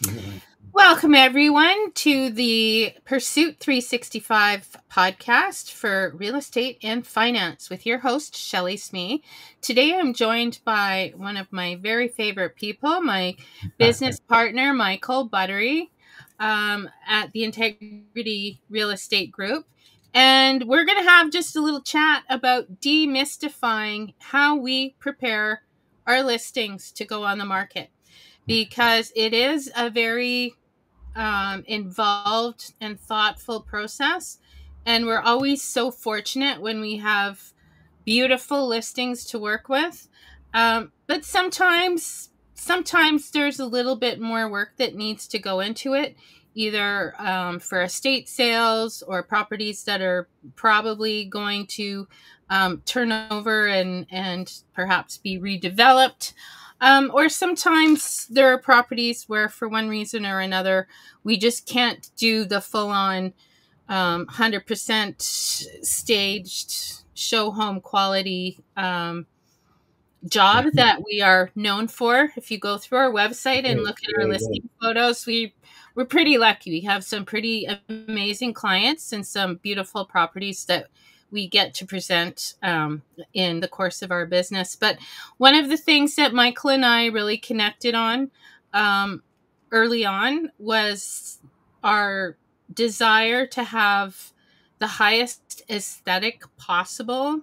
Mhm. Welcome, everyone, to the Pursuit 365 podcast for real estate and finance with your host, Shelly, Smee. Today, I'm joined by one of my very favorite people, my business partner, Michael Buttery, at the Integrity Real Estate Group. And we're going to have just a little chat about demystifying how we prepare our listings to go on the market, because it is a very involved and thoughtful process. And we're always so fortunate when we have beautiful listings to work with. But sometimes there's a little bit more work that needs to go into it, either for estate sales or properties that are probably going to turn over and perhaps be redeveloped. Or sometimes there are properties where, for one reason or another, we just can't do the full-on 100% staged show home quality job that we are known for. If you go through our website and look at our listing photos, we're pretty lucky. We have some pretty amazing clients and some beautiful properties that we get to present in the course of our business. But one of the things that Michael and I really connected on early on was our desire to have the highest aesthetic possible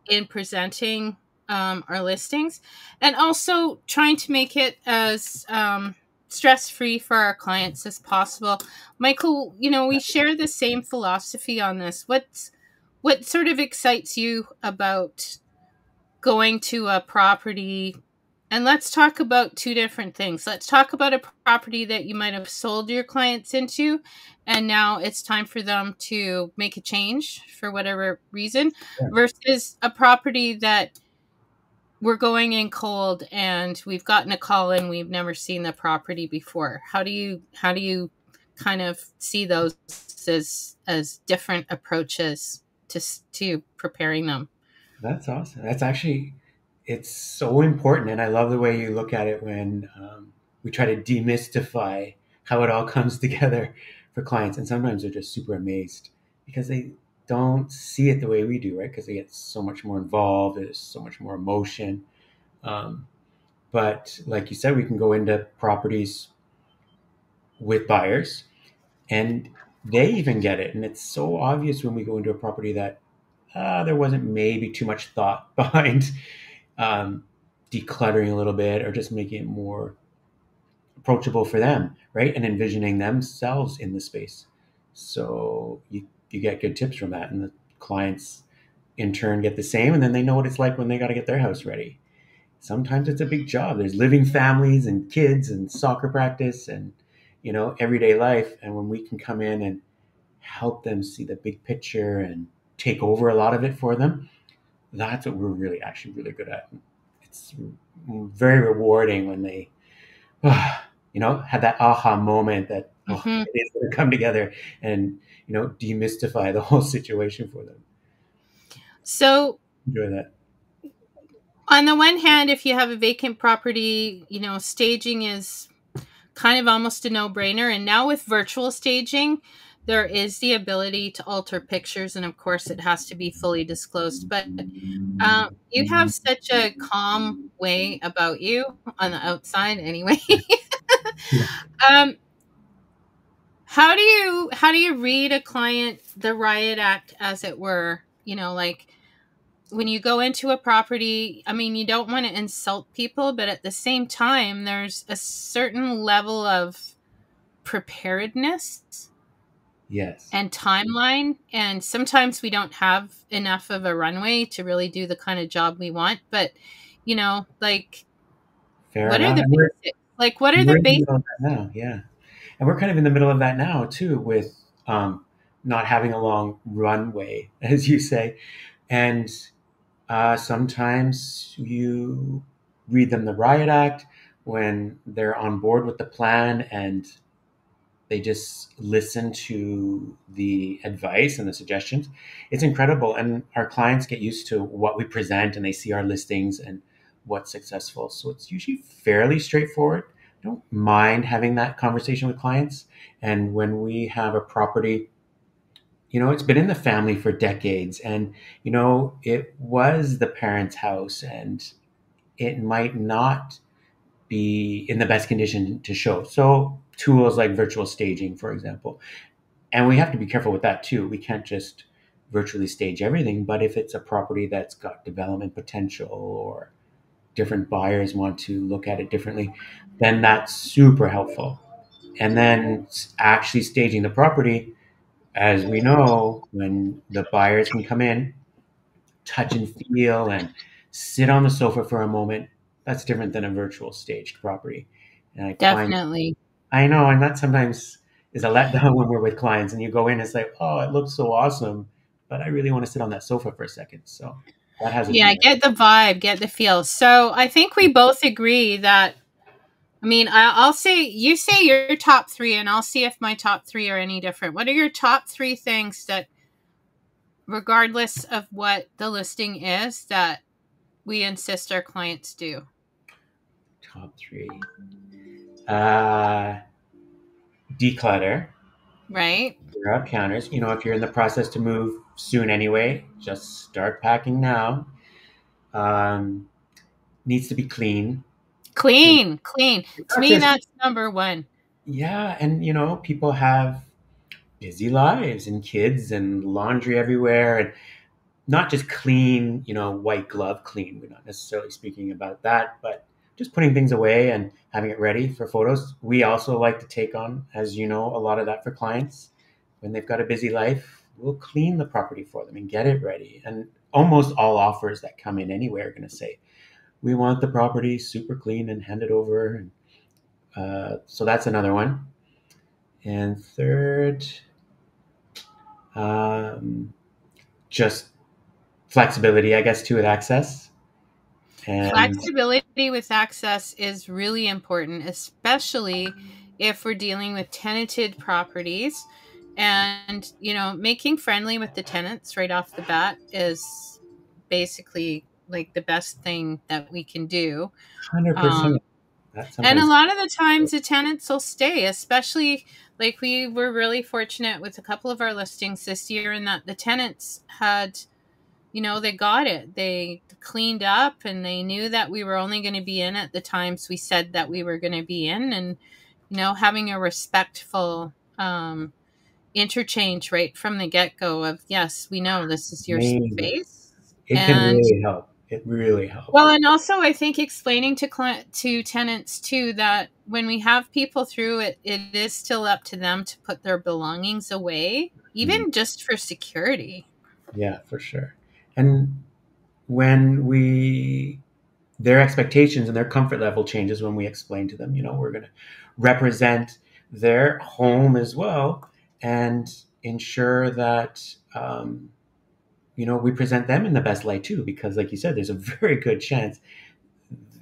in presenting our listings, and also trying to make it as stress-free for our clients as possible. Michael, we share the same philosophy on this. What sort of excites you about going to a property? And let's talk about two different things. Let's talk about a property that you might have sold your clients into, and now it's time for them to make a change for whatever reason, versus a property that we're going in cold and we've gotten a call and we've never seen the property before. How do you kind of see those as different approaches to preparing them? That's awesome. It's so important. And I love the way you look at it when we try to demystify how it all comes together for clients. And sometimes they're just super amazed because they don't see it the way we do, right? Because they get so much more involved. There's so much more emotion. Um, but like you said, we can go into properties with buyers and they even get it. And it's so obvious when we go into a property that there wasn't maybe too much thought behind um, decluttering a little bit or just making it more approachable for them, right? And envisioning themselves in the space. So you get good tips from that. And the clients in turn get the same. And then they know what it's like when they got to get their house ready. Sometimes it's a big job. There's living families and kids and soccer practice and, everyday life. And when we can come in and help them see the big picture and take over a lot of it for them, that's what we're actually really good at. It's very rewarding when they, have that aha moment that Mm-hmm. it is going to come together and demystify the whole situation for them. So Enjoy that. on the one hand, if you have a vacant property, staging is kind of almost a no-brainer. And now with virtual staging, there is the ability to alter pictures, and of course it has to be fully disclosed. But you have such a calm way about you on the outside anyway. Yeah. um, how do you read a client, the riot act, as it were? Like when you go into a property, I mean, you don't want to insult people, but at the same time, there's a certain level of preparedness Yes. and timeline. And sometimes we don't have enough of a runway to really do the kind of job we want. But, like, Fair what are enough. the basics? Like, what are We're the in the basics? middle of that now. Yeah. And we're kind of in the middle of that now too, with not having a long runway, as you say. And sometimes you read them the riot act when they're on board with the plan and they just listen to the advice and the suggestions. It's incredible. And our clients get used to what we present and they see our listings and what's successful. So it's usually fairly straightforward. don't mind having that conversation with clients. And when we have a property, it's been in the family for decades, and it was the parents' house, and it might not be in the best condition to show. So tools like virtual staging, for example, and we have to be careful with that too. We can't just virtually stage everything, but if it's a property that's got development potential or different buyers want to look at it differently, then that's super helpful. And then actually staging the property, as we know, when the buyers can come in, touch and feel, and sit on the sofa for a moment, that's different than a virtual staged property. And I find, Definitely. I know, and that sometimes is a letdown when we're with clients and you go in, it's like, oh, it looks so awesome, but I really want to sit on that sofa for a second. So that hasn't Yeah, been. get the vibe, get the feel. So I think we both agree that, I mean, I'll say, you say your top three, and I'll see if my top three are any different. What are your top three things that, regardless of what the listing is, that we insist our clients do? Top three. Uh, Declutter, Right? clear out counters. If you're in the process to move soon anyway, just start packing now. Um, Needs to be clean. Clean, clean. To Not me, just, that's number one. yeah, and people have busy lives and kids and laundry everywhere, and not just clean, white glove clean. We're not necessarily speaking about that, but just putting things away and having it ready for photos. We also like to take on, as you know, a lot of that for clients. When they've got a busy life, we'll clean the property for them and get it ready. And almost all offers that come in anyway are going to say, we want the property super clean and hand it over. And so that's another one. And third, um, just flexibility, I guess, too, with access. And Flexibility with access is really important, especially if we're dealing with tenanted properties. And, making friendly with the tenants right off the bat is basically like the best thing that we can do. 100%. Um, That and a sometimes. lot of the times the tenants will stay, especially like we were really fortunate with a couple of our listings this year in that the tenants had, they got it. They cleaned up and they knew that we were only going to be in at the times we said that we were going to be in. And, having a respectful interchange right from the get go of, yes, we know this is your Amazing. space. It can And really help. It really helps. well, and also I think explaining to tenants too that when we have people through it, it is still up to them to put their belongings away, Mm, even just for security. yeah, for sure. And when their expectations and their comfort level changes when we explain to them, we're going to represent their home as well and ensure that, we present them in the best light too, because like you said, there's a very good chance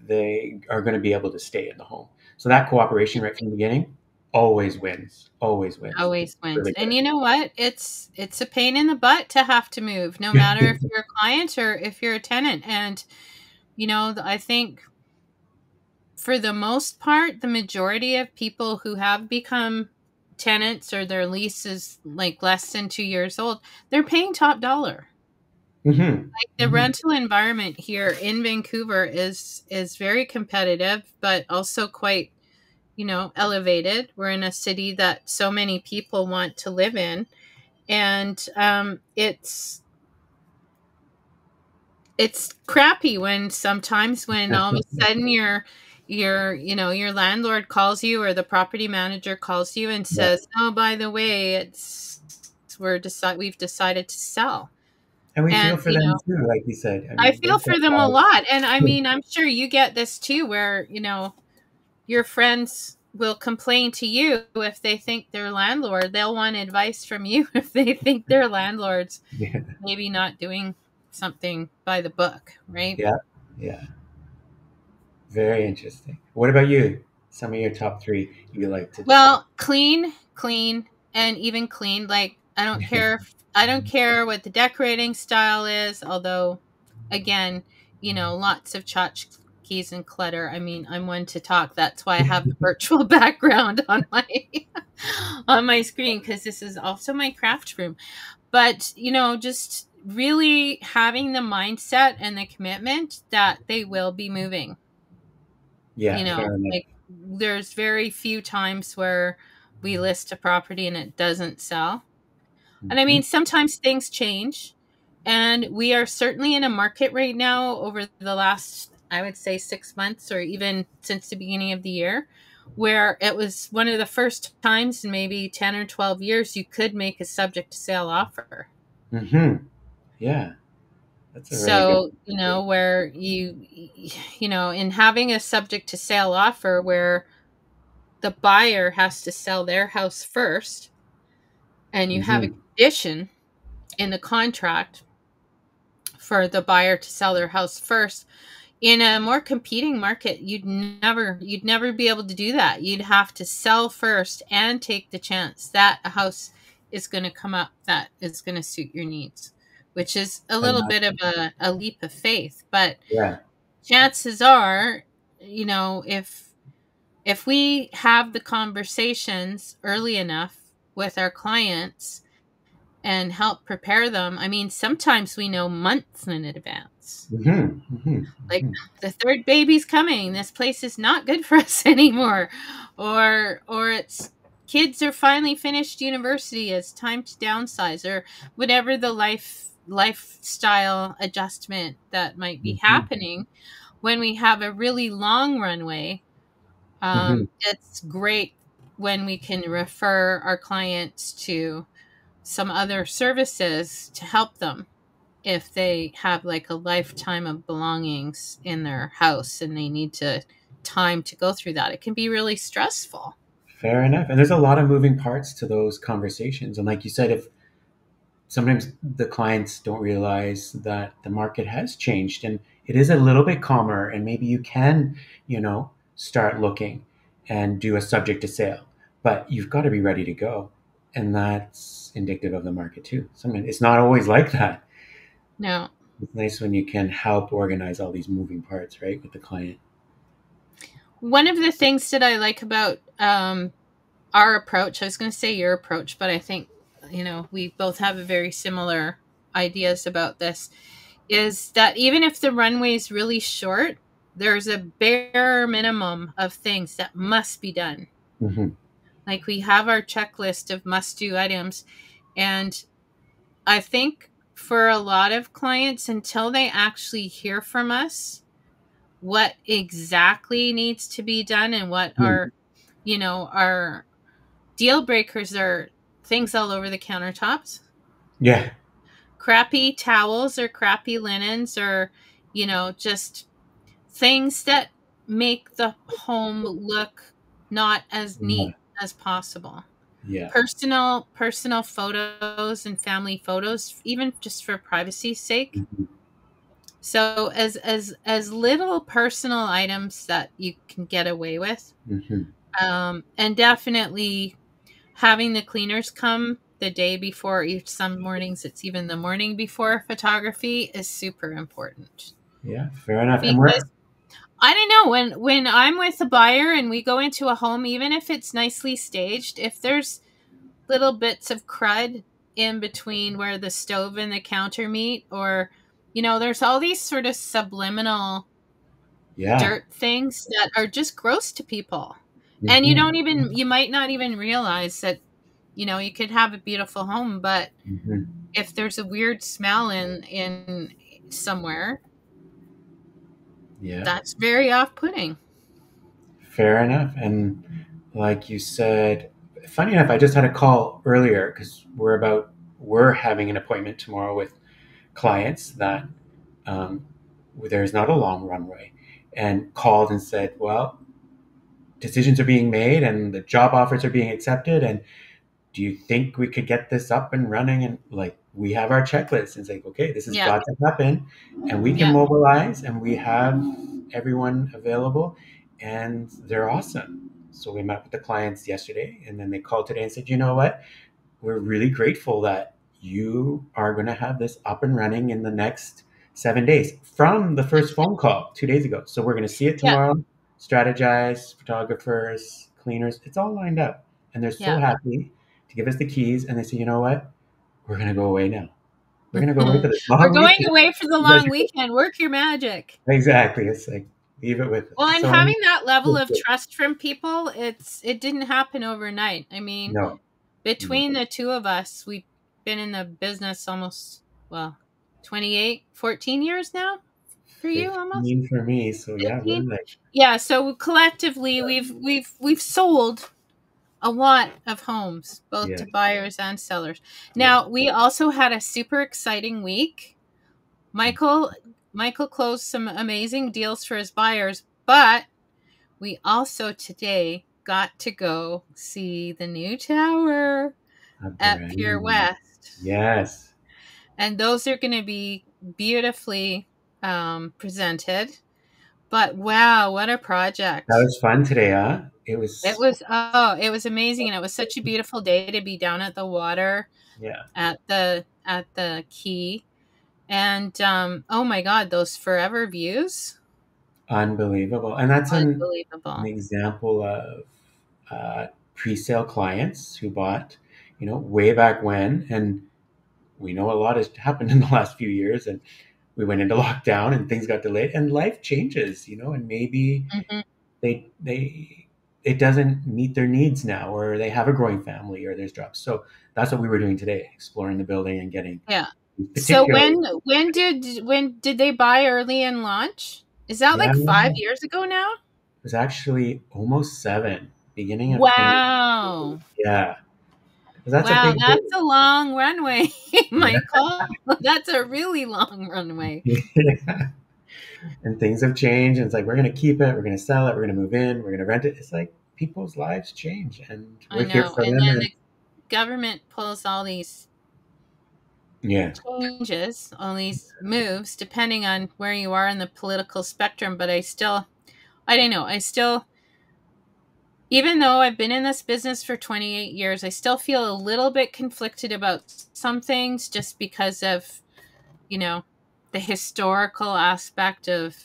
they are going to be able to stay in the home. So that cooperation right from the beginning always wins. Always wins. It's Always wins. really And you know what? It's a pain in the butt to have to move, no matter if good. you're a client or if you're a tenant. And I think for the most part, the majority of people who have become tenants or their lease is like less than 2 years old, they're paying top dollar. Hmm. The Hmm. rental environment here in Vancouver is very competitive, but also quite, elevated. We're in a city that so many people want to live in, and it's crappy when sometimes when all of a sudden your landlord calls you or the property manager calls you and Yeah. says, oh, by the way, we've decided to sell. And we And feel for them too, like you said. I I mean, feel they've got for them a lives. lot. And I mean, I'm sure you get this too, where your friends will complain to you if they think their landlord, they'll want advice from you if they think their landlord's Yeah. maybe not doing something by the book, right? Yeah. Yeah. Very interesting. What about you? Some of your top three you like to discuss. Well, clean, clean, and even clean. Like I don't care what the decorating style is, although again, lots of cookies and clutter. I mean, I'm one to talk. That's why I have the virtual background on my on my screen, because this is also my craft room. But, just really having the mindset and the commitment that they will be moving. Yeah, fair enough. Like, there's very few times where we list a property and it doesn't sell. And I Mhm. mean, sometimes things change, and we are certainly in a market right now over the last, I would say, 6 months, or even since the beginning of the year, where it was one of the first times in maybe 10 or 12 years you could make a subject to sale offer. Yeah, that's a really good So, where in having a subject to sale offer where the buyer has to sell their house first, and you have a hmm condition in the contract for the buyer to sell their house first. In a more competing market, you'd never be able to do that. You'd have to sell first and take the chance that a house is going to come up that is going to suit your needs, which is a little bit of a leap of faith. But Yeah. chances are, if we have the conversations early enough with our clients and help prepare them, I mean, sometimes we know months in advance. hmm hmm Like, hmm the third baby's coming. This place is not good for us anymore. Or it's kids are finally finished university. It's time to downsize, or whatever the lifestyle adjustment that might be hmm happening. When we have a really long runway, hmm it's great when we can refer our clients to some other services to help them if they have like a lifetime of belongings in their house and they need to time to go through that. It can be really stressful. Fair enough. And there's a lot of moving parts to those conversations. And like you said, if sometimes the clients don't realize that the market has changed and it is a little bit calmer, and maybe you can, start looking and do a subject to sale, but you've got to be ready to go. And that's indicative of the market too. Sometimes it's not always like that. No. It's nice when you can help organize all these moving parts, right, with the client. One of the things that I like about our approach, I was going to say your approach, but I think, we both have a very similar ideas about this, is that even if the runway is really short, there's a bare minimum of things that must be done. hmm Like, we have our checklist of must do items. And I think for a lot of clients, until they actually hear from us what exactly needs to be done and what our deal breakers are, things all over the countertops, Yeah. crappy towels or crappy linens, or, just things that make the home look not as Yeah. neat as possible. Yeah. Personal photos and family photos, even just for privacy's sake. hmm So as little personal items that you can get away with, hmm and definitely having the cleaners come the day before. Each Some mornings it's even the morning before photography is super important, Yeah. Fair enough. And because we're I don't know, when I'm with a buyer and we go into a home, even if it's nicely staged, if there's little bits of crud in between where the stove and the counter meet, or there's all these sort of subliminal yeah. dirt things that are just gross to people. And hmm you might not even realize that, you could have a beautiful home, but hmm if there's a weird smell in somewhere, Yeah. that's very off-putting. Fair enough. And like you said, funny enough, I just had a call earlier because we're having an appointment tomorrow with clients that um, there's not a long runway, and called and said, well, decisions are being made and the job offers are being accepted, and do you think we could get this up and running? And like, we have our checklist. And it's like, okay, this has Yeah. got to happen, and we can Yeah. mobilize, and we have everyone available, and they're awesome. So we met with the clients yesterday, and then they called today and said, you know what? We're really grateful that you are going to have this up and running in the next 7 days from the first phone call 2 days ago. So we're going to see it Yeah, tomorrow, strategize, photographers, cleaners. It's all lined up. And they're so yeah. happy to give us the keys. And they say, you know what? We're going to go away now. We're going to go away for this We're long going weekend. away for the long weekend. Work your magic. Exactly. It's like, leave it with Well, us. and So, having that level of trust from people, it didn't happen overnight. I mean, no, no. between the two of us, we've been in the business almost, well, 14 years now for you, almost 15 for me. So yeah, we're 15. like, Yeah, so collectively we've sold a lot of homes, both yeah, to buyers and sellers. yeah. Now, we also had a super exciting week. Michael Michael closed some amazing deals for his buyers, but we also today got to go see the new tower A at brand Pier new. West. Yes. And those are going to be beautifully presented. But wow, what a That project. was fun today, huh? It was amazing, and it was such a beautiful day to be down at the water Yeah, at the quay. And oh my god, those forever views. unbelievable. And that's an Unbelievable. example of pre-sale clients who bought, way back when. And we know a lot has happened in the last few years, and we went into lockdown and things got delayed and life changes, and maybe Hmm. they it doesn't meet their needs now, or they have a growing family, or there's jobs. So that's what we were doing today, exploring the building and getting Yeah. So particularly. when did they buy early and launch? Is that Yeah, like it 5 years ago now? was actually almost 7, beginning of 20. Wow. Yeah, because that's a Wow, big that's deal. a long runway, Yeah. Michael. That's a really long runway. Yeah. And things have changed, and it's like, we're going to keep it, we're going to sell it, we're going to move in, we're going to rent it. It's like people's lives change, and I we're here know. for And them. then And the government pulls all these yeah, changes, all these moves, depending on where you are in the political spectrum. But I don't know. Even though I've been in this business for 28 years, I still feel a little bit conflicted about some things just because of, you know, the historical aspect of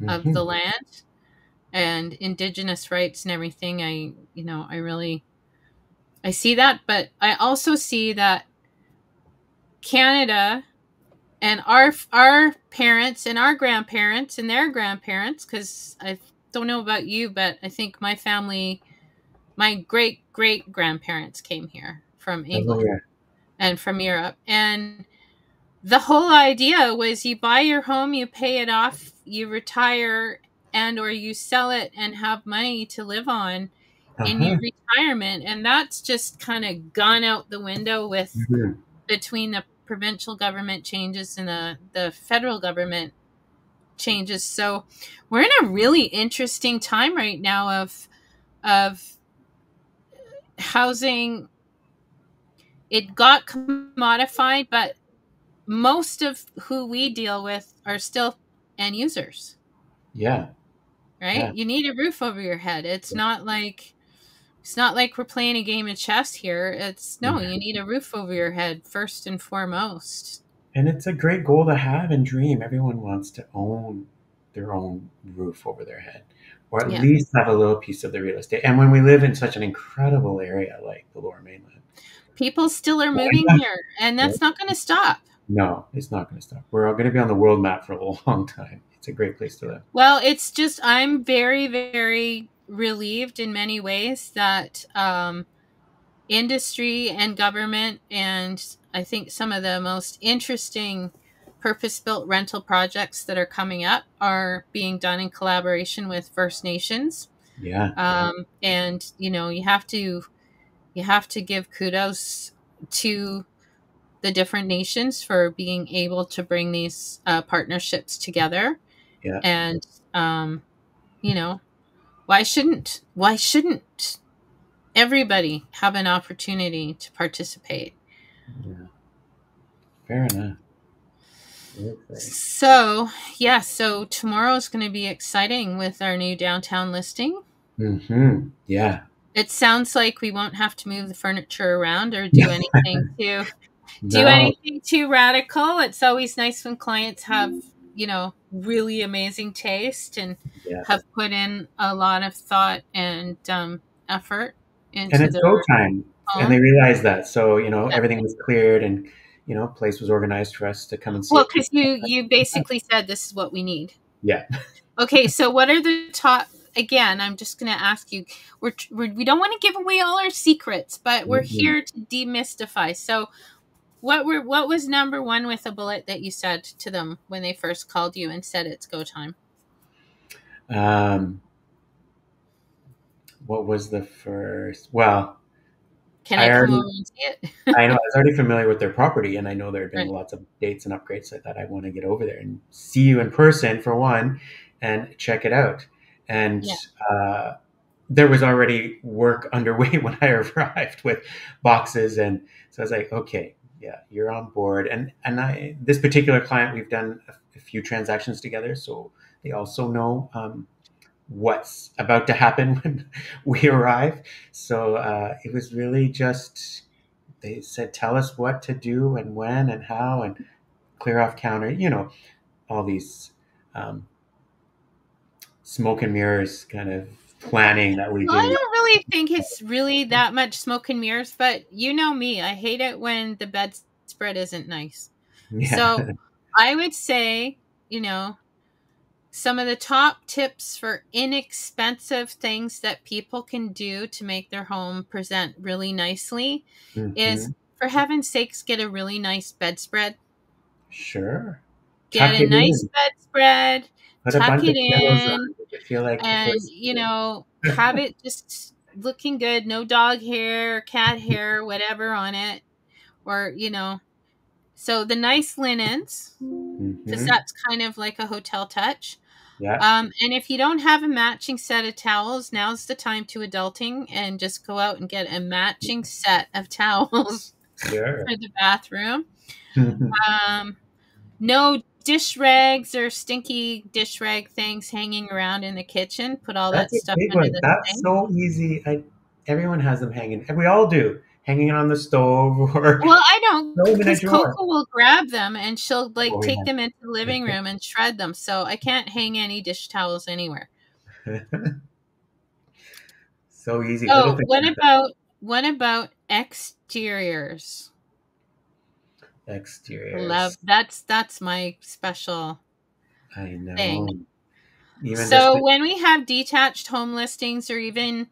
the hmm, land and indigenous rights and everything. I really, I see that, but I also see that Canada and our parents and our grandparents and their grandparents, because I don't know about you, but I think my family, my great great grandparents came here from oh England yeah, and from Europe. And the whole idea was you buy your home, you pay it off, you retire, and or you sell it and have money to live on in your uh-huh, retirement. And that's just kind of gone out the window with hmm, between the provincial government changes and the federal government changes. So we're in a really interesting time right now of housing. It got commodified, but most of who we deal with are still end users, yeah, right? yeah, You need a roof over your head. It's not like we're playing a game of chess here. It's no, yeah. you need a roof over your head first and foremost. And it's a great goal to have and dream. Everyone wants to own their own roof over their head, or at Yeah. least have a little piece of the real estate. And when we live in such an incredible area like the Lower Mainland, People still are why moving not? here, and Yeah. that's not going to stop. No, it's not going to stop. We're all going to be on the world map for a long time. It's a great place to live. Well, it's just I'm very, very relieved in many ways that industry and government, and I think some of the most interesting purpose-built rental projects that are coming up are being done in collaboration with First Nations. Yeah, And you have to give kudos to the different nations for being able to bring these partnerships together. yeah, And um, you know, why shouldn't everybody have an opportunity to participate? yeah. Fair enough. Very exciting. So tomorrow is going to be exciting with our new downtown listing. Hmm. Yeah. It sounds like we won't have to move the furniture around or do anything to. do No, anything too radical. It's always nice when clients have, really amazing taste and yeah. have put in a lot of thought and effort And into it's their go time, and home. they realize that. So everything Exactly. was cleared, and place was organized for us to come and see Well, it too. because you basically said this is what we need. Yeah. Okay, so what are the top? Again, I'm just going to ask you. We don't want to give away all our secrets, but we're Mhm. here to demystify. So, what was number one with a bullet that you said to them when they first called you and said it's go time? Um, what was the first? Well, Can I I come over already and see I know I it? was already familiar with their property, and I know there had been Right. lots of dates and upgrades. So I thought I want to get over there and see you in person for one, and check it out. And Yeah. uh, there was already work underway when I arrived with boxes, and so I was like, okay, yeah, you're on board. And I this particular client, we've done a few transactions together, so they also know what's about to happen when we arrive. So it was really just they said, tell us what to do and when and how, and clear off counter, all these um, smoke and mirrors kind of planning that we Well, I do. don't really think it's really that much smoke and mirrors, but you know me, I hate it when the bedspread isn't nice. Yeah. So I would say, you know, some of the top tips for inexpensive things that people can do to make their home present really nicely is, Hmm. for heaven's sakes, get a really nice bedspread. Sure. Get Tuck a it nice in. bedspread, Put a tuck bunch it of pillows in, on. Make it feel like the and, first sleeping. have it just looking good. No dog hair, cat hair, whatever on it. Or, so the nice linens, because Hmm. that's kind of like a hotel touch. Yeah. And if you don't have a matching set of towels, now's the time to adulting and just go out and get a matching set of towels Sure. for the bathroom. Um, no dish rags or stinky dish rag things hanging around in the kitchen. Put all That's that a stuff big under one. the That's sink. so easy. Everyone has them hanging, and we all do, hanging on the stove or Well, I don't, throw them in a because drawer. Coco will grab them and she'll like Oh take them into the living room and shred them. So I can't hang any dish towels anywhere. yeah. So easy. Little Oh, things like what about exteriors? that. Love Exteriors. that's my special I know. thing. Even just So when we have detached home listings or even,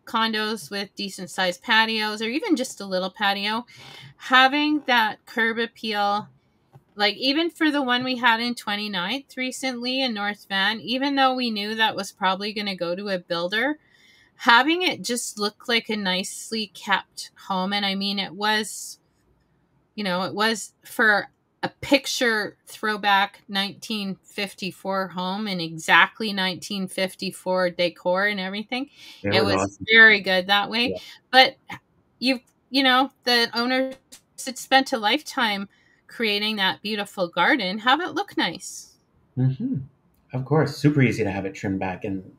condos with decent sized patios or even just a little patio, having that curb appeal, like even for the one we had in 29th recently in North Van, even though we knew that was probably going to go to a builder, having it just look like a nicely kept home. And I mean, it was for a picture throwback 1954 home in exactly 1954 decor and everything. it It was was awesome. very good that way. Yeah. But the owner had spent a lifetime creating that beautiful garden. Have it look nice. Hmm. Of course, super easy to have it trimmed back and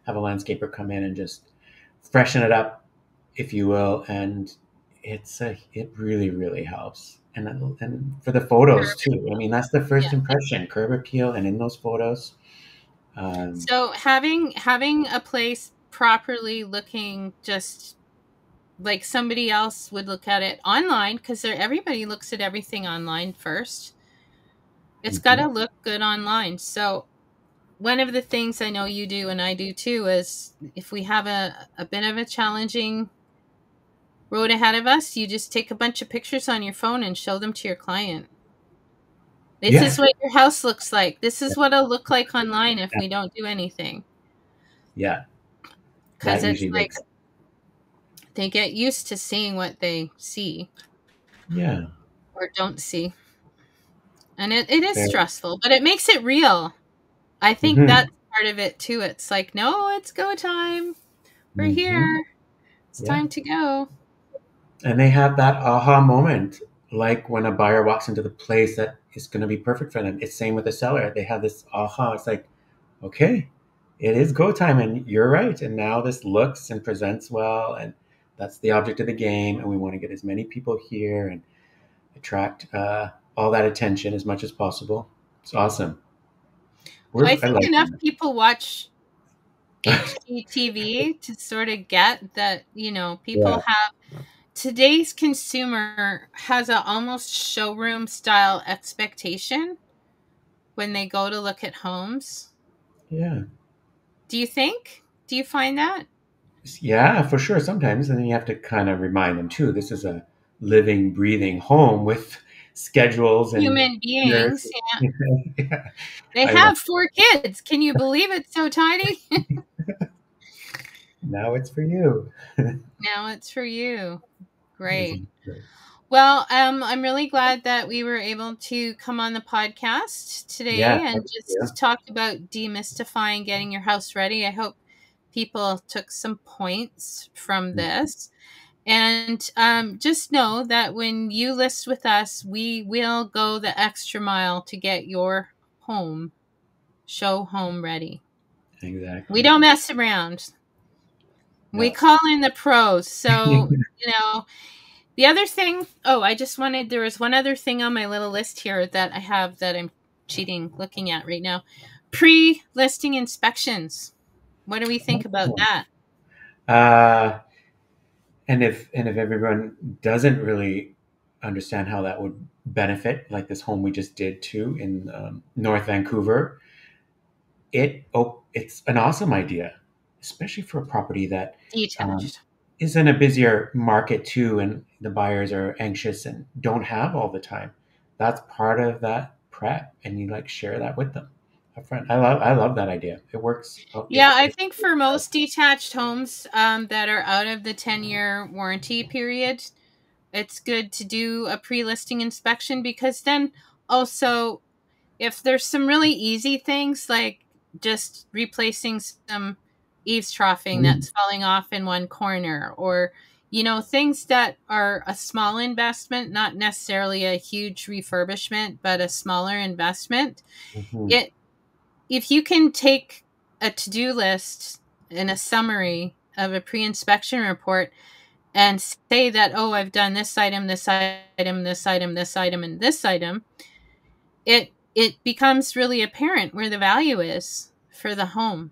have a landscaper come in and just freshen it up, if you will. And it really really helps. And for the photos too. I mean, that's the Yeah. first impression, curb appeal, and in those photos. Um, So having a place properly looking just like somebody else would look at it online, because everybody looks at everything online first. It's got mhm. to look good online. So one of the things I know you do and I do too is if we have a bit of a challenging road ahead of us, you just take a bunch of pictures on your phone and show them to your client. This is Yeah, what your house looks like. This is what it'll look like online if we don't do anything. yeah, Because that it's usually like works. they get used to seeing what they see Yeah, or don't see. And it is fair. stressful, but it makes it real. I think Hmm. that's part of it too. It's like, no, it's go time. We're Hmm. here. It's Yeah. time to go. And they have that aha moment, like when a buyer walks into the place that is going to be perfect for them. It's same with the seller. They have this aha. It's like, okay, it is go time, and you're right. And now this looks and presents well, and That's the object of the game, and we want to get as many people here and attract all that attention as much as possible. It's awesome. I I think like enough that. people watch HGTV to sort of get that, people Yeah, have today's consumer has a almost showroom style expectation when they go to look at homes. yeah, Do you think? Do you find that? yeah, for sure. Sometimes, and then you have to kind of remind them too. This is a living, breathing home with schedules and Human beings, nurses. yeah. Yeah, They I know. have 4 kids. Can you believe it's so tiny? Now it's for you. Now it's for you. Great. Isn't it? Well, I'm really glad that we were able to come on the podcast Yeah, today and thank you. just talk about demystifying getting your house ready. I hope people took some points from this. And just know that when you list with us, we will go the extra mile to get your home, show home ready. We Exactly. don't mess around. We No. call in the pros. So, the other thing, there was one other thing on my little list here that I have that I'm cheating looking at right now. Pre listing inspections. What do we think about that? Uh, and if everyone doesn't really understand how that would benefit, like this home we just did too in North Vancouver, it's an awesome idea, especially for a property that um, Detached. is in a busier market too, and the buyers are anxious and don't have all the time. That's part of that prep, and you like share that with them upfront. I love that idea. It works. Oh, Yeah, I think for most detached homes that are out of the 10-year warranty period, it's good to do a pre listing inspection because then also, if there's some really easy things like just replacing some eaves troughing Mm, that's falling off in one corner, or things that are a small investment, not necessarily a huge refurbishment but a smaller investment, mhm. it if you can take a to-do list and a summary of a pre-inspection report and say that, oh, I've done this item, this item, this item, this item, and this item, it becomes really apparent where the value is for the home.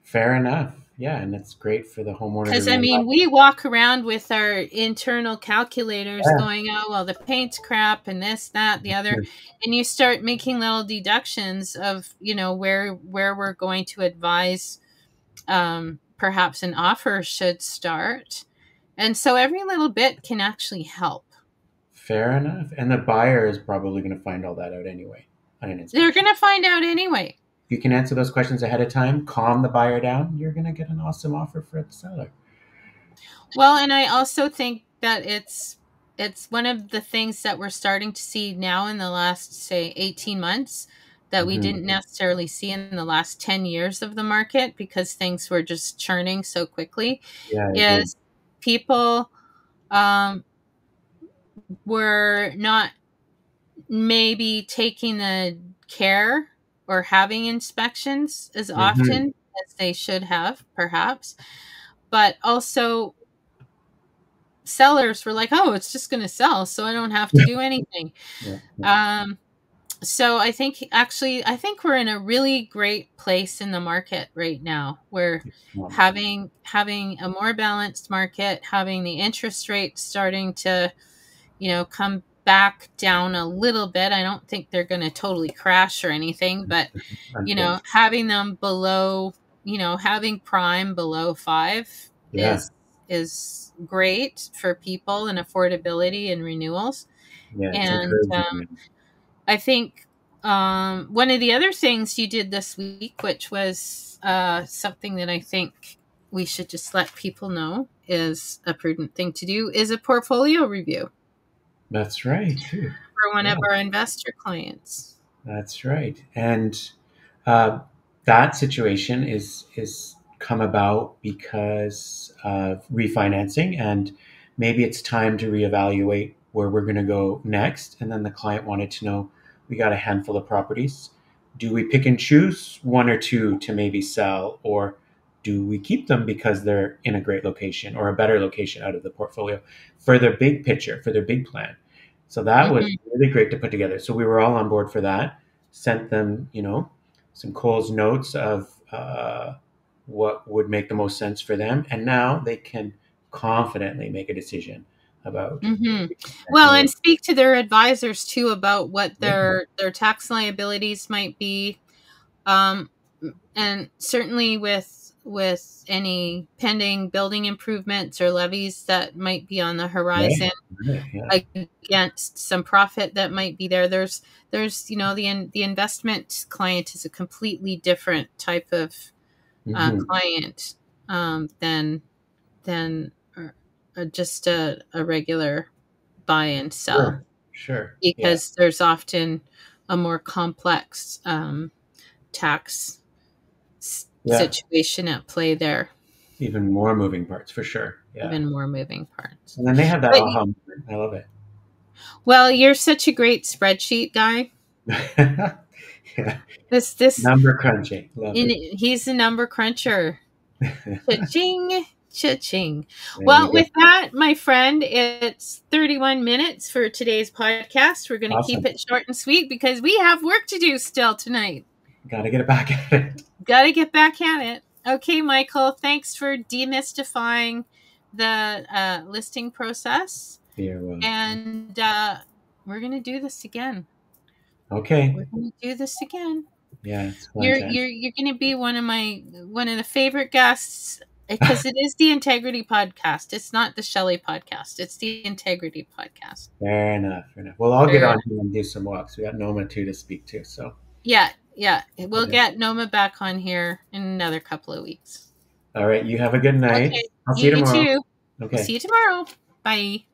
Fair enough. Yeah, and it's great for the homeowner to Because I know mean, we walk around with our internal calculators that. going, oh, well, the paint's crap and this, that, the other. And you start making little deductions of, where we're going to advise perhaps an offer should start. And so every little bit can actually help. Fair enough. And the buyer is probably going to find all that out anyway on an They're inspection. going to find out anyway. If you can answer those questions ahead of time, calm the buyer down, you're going to get an awesome offer for the seller. Well, and I also think that it's one of the things that we're starting to see now in the last, say, 18 months that we Hmm. didn't necessarily see in the last 10 years of the market because things were just churning so quickly, Yeah, I agree. is people um, were not maybe taking the care or having inspections as Hmm. often as they should have, perhaps. But also, sellers were like, oh, it's just going to sell, so I don't have to do anything. Yeah, yeah. Um, so I think we're in a really great place in the market right now. We're Um, having a more balanced market, having the interest rate starting to come back down a little bit. I don't think they're going to totally crash or anything, but unfortunately. having them below, having prime below 5 Yeah, is great for people and affordability and renewals. yeah, it's And encouraging. I think one of the other things you did this week, which was something that I think we should just let people know is a prudent thing to do, is a portfolio review That's right, too. for one of Yeah, our investor clients. that's right. And uh, that situation is come about because of refinancing, and maybe it's time to reevaluate where we're going to go next. And then the client wanted to know, we got a handful of properties. Do we pick and choose one or two to maybe sell, or do we keep them because they're in a great location or a better location out of the portfolio for their big picture, for their big plan? So that was Mhm. really great to put together. So we were all on board for that. Sent them, some Cole's notes of what would make the most sense for them, and now they can confidently make a decision about Mhm. Well, exactly and what. speak to their advisors too about what Yeah, their tax liabilities might be. Um, and certainly with any pending building improvements or levies that might be on the right, horizon right, yeah. against some profit that might be there. There's the investment client is a completely different type of Hmm. client than just a regular buy and sell, Sure, sure, yeah, because there's often a more complex tax yeah. situation at play there, Even more moving parts for sure. Yeah. even more moving parts. And then they have that But aha moment. I love it. well, you're such a great spreadsheet guy. Yeah. This Number crunching. Love in it. he's a number cruncher. Cha-ching, cha-ching. There you Well, go. with that, my friend, it's 31 minutes for today's podcast. We're going to keep Awesome. it short and sweet because we have work to do still tonight. Got to get it back at it. Got to get back at it. Okay, Michael, thanks for demystifying the listing process. You're welcome. And we're going to do this again. Okay. We're going to do this again. Yeah, it's fun You're time. you're you're going to be one of the favorite guests because it is the Integrity podcast. It's not the Shelly podcast. It's the Integrity podcast. Fair enough. Fair enough. Well, I'll get Fair. on here and do some walks. We got Noma too to speak to. So, Yeah, yeah. We'll yeah. get Noma back on here in another couple of weeks. All right. You have a good night. Okay. I'll see you You tomorrow. too. We'll see Okay. you tomorrow. Bye.